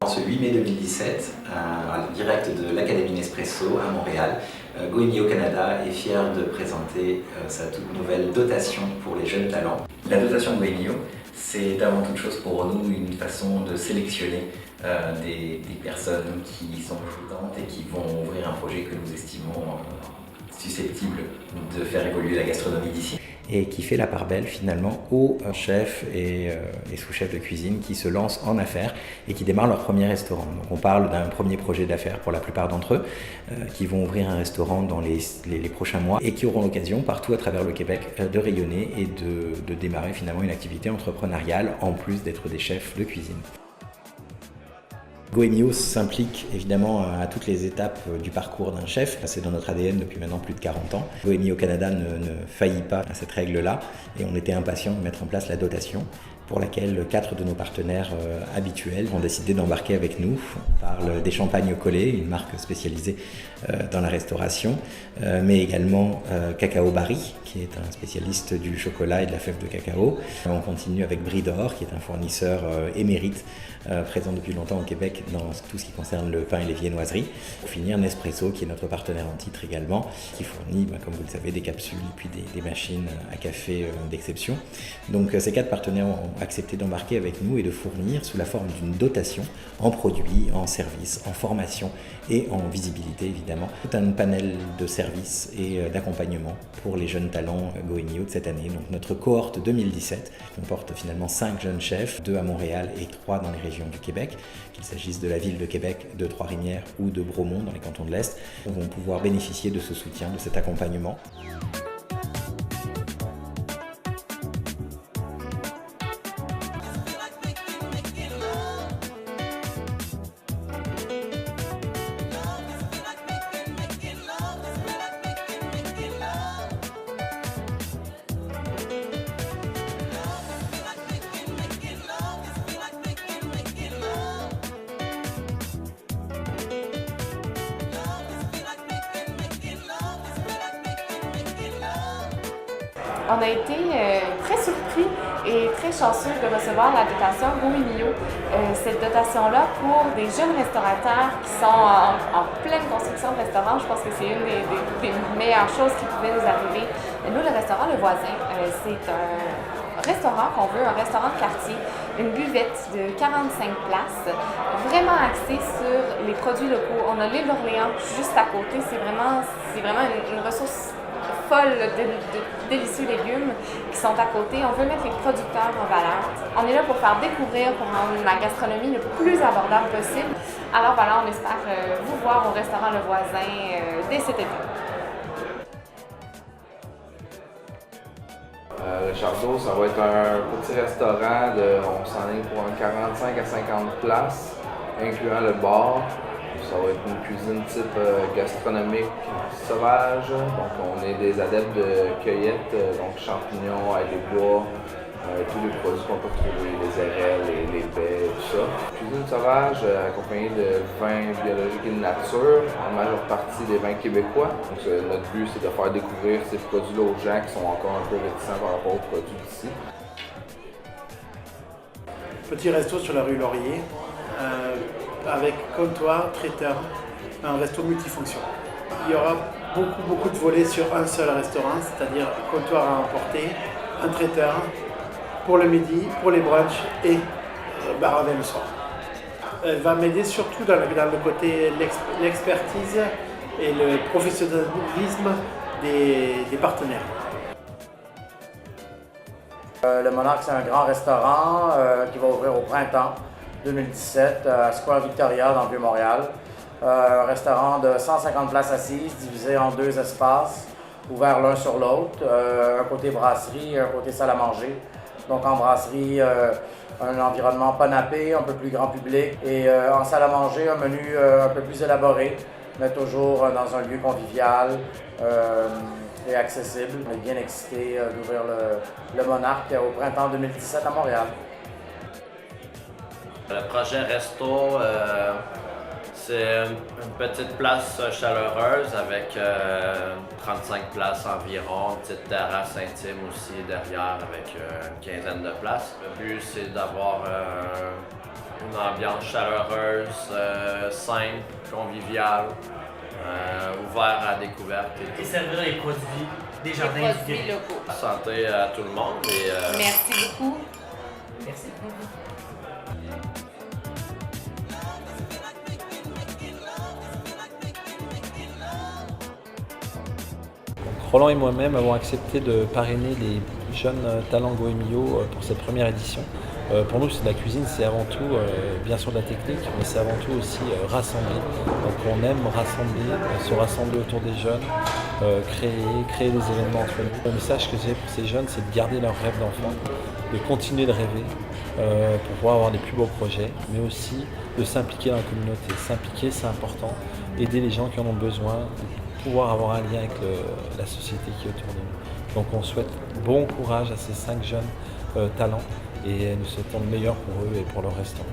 Ce 8 mai 2017, en direct de l'Académie Nespresso à Montréal, Goemio Canada est fier de présenter sa toute nouvelle dotation pour les jeunes talents. La dotation Goemio, c'est avant toute chose pour nous une façon de sélectionner des personnes qui sont jouantes et qui vont ouvrir un projet que nous estimons susceptible de faire évoluer la gastronomie d'ici. Et qui fait la part belle finalement aux chefs et sous-chefs de cuisine qui se lancent en affaires et qui démarrent leur premier restaurant. Donc on parle d'un premier projet d'affaires pour la plupart d'entre eux qui vont ouvrir un restaurant dans les prochains mois et qui auront l'occasion partout à travers le Québec de rayonner et de démarrer finalement une activité entrepreneuriale en plus d'être des chefs de cuisine. Goemio s'implique évidemment à toutes les étapes du parcours d'un chef. C'est dans notre ADN depuis maintenant plus de 40 ans. Goemio Canada ne faillit pas à cette règle-là et on était impatients de mettre en place la dotation pour laquelle 4 de nos partenaires habituels ont décidé d'embarquer avec nous. On parle des Champagnes Collet, une marque spécialisée dans la restauration, mais également Cacao Barry, qui est un spécialiste du chocolat et de la fève de cacao. On continue avec Brie d'Or, qui est un fournisseur émérite, présent depuis longtemps au Québec dans tout ce qui concerne le pain et les viennoiseries. Pour finir, Nespresso, qui est notre partenaire en titre également, qui fournit, comme vous le savez, des capsules et puis des machines à café d'exception. Donc ces 4 partenaires ont accepté d'embarquer avec nous et de fournir sous la forme d'une dotation en produits, en services, en formation et en visibilité évidemment, tout un panel de services et d'accompagnement pour les jeunes talents Goemio de cette année. Donc notre cohorte 2017 comporte finalement 5 jeunes chefs, 2 à Montréal et 3 dans les régions du Québec, qu'il s'agisse de la ville de Québec, de Trois-Rivières ou de Bromont dans les cantons de l'Est, vont pouvoir bénéficier de ce soutien, de cet accompagnement. On a été très surpris et très chanceux de recevoir la dotation Goemio. Cette dotation-là pour des jeunes restaurateurs qui sont en pleine construction de restaurant, je pense que c'est une des meilleures choses qui pouvaient nous arriver. Nous, le restaurant Le Voisin, c'est un restaurant qu'on veut, un restaurant de quartier, une buvette de 45 places, vraiment axée sur les produits locaux. On a l'île d'Orléans juste à côté, c'est vraiment une ressource folle de délicieux légumes qui sont à côté. On veut mettre les producteurs en valeur. On est là pour faire découvrir, pour rendre la gastronomie le plus abordable possible. Alors voilà, on espère vous voir au restaurant Le Voisin dès cet été. Le Chardot, ça va être un petit restaurant on s'enligne pour un 45 à 50 places, incluant le bar. Ça va être une cuisine type gastronomique sauvage. Donc on est des adeptes de cueillette, donc champignons, ailes des bois, tous les produits qu'on peut trouver, les érelles, les baies, tout ça. Cuisine sauvage accompagnée de vins biologiques et de nature, en majeure partie des vins québécois. Donc notre but c'est de faire découvrir ces produits-là aux gens qui sont encore un peu réticents par rapport aux produits d'ici. Petit resto sur la rue Laurier. Avec comptoir, traiteur, un resto multifonction. Il y aura beaucoup de volets sur un seul restaurant, c'est-à-dire comptoir à emporter, un traiteur pour le midi, pour les brunchs et bar à vin le soir. Elle va m'aider surtout dans le côté l'expertise et le professionnalisme des partenaires. Le Monarque, c'est un grand restaurant qui va ouvrir au printemps 2017 à Square Victoria dans le Vieux-Montréal. Un restaurant de 150 places assises divisé en 2 espaces ouverts l'un sur l'autre. Un côté brasserie et un côté salle à manger. Donc en brasserie, un environnement pas nappé, un peu plus grand public. Et en salle à manger, un menu un peu plus élaboré, mais toujours dans un lieu convivial et accessible. On est bien excités d'ouvrir le Monarque au printemps 2017 à Montréal. Le projet resto, C'est une petite place chaleureuse avec 35 places environ, une petite terrasse intime aussi derrière avec une quinzaine de places. Le but, c'est d'avoir une ambiance chaleureuse, simple, conviviale, ouvert à la découverte. Et servir les produits des jardins Les produits du locaux. Santé à tout le monde. Et, Merci beaucoup. Merci. Roland et moi-même avons accepté de parrainer les jeunes talents Goemio pour cette première édition. Pour nous, c'est de la cuisine, c'est avant tout bien sûr de la technique, mais c'est avant tout aussi rassembler. Donc on aime rassembler, se rassembler autour des jeunes, créer des événements entre nous. Le message que j'ai pour ces jeunes, c'est de garder leur rêve d'enfant, de continuer de rêver pour pouvoir avoir les plus beaux projets, mais aussi de s'impliquer dans la communauté. S'impliquer, c'est important, aider les gens qui en ont besoin, pouvoir avoir un lien avec la société qui est autour de nous. Donc on souhaite bon courage à ces 5 jeunes talents et nous souhaitons le meilleur pour eux et pour leur restaurant.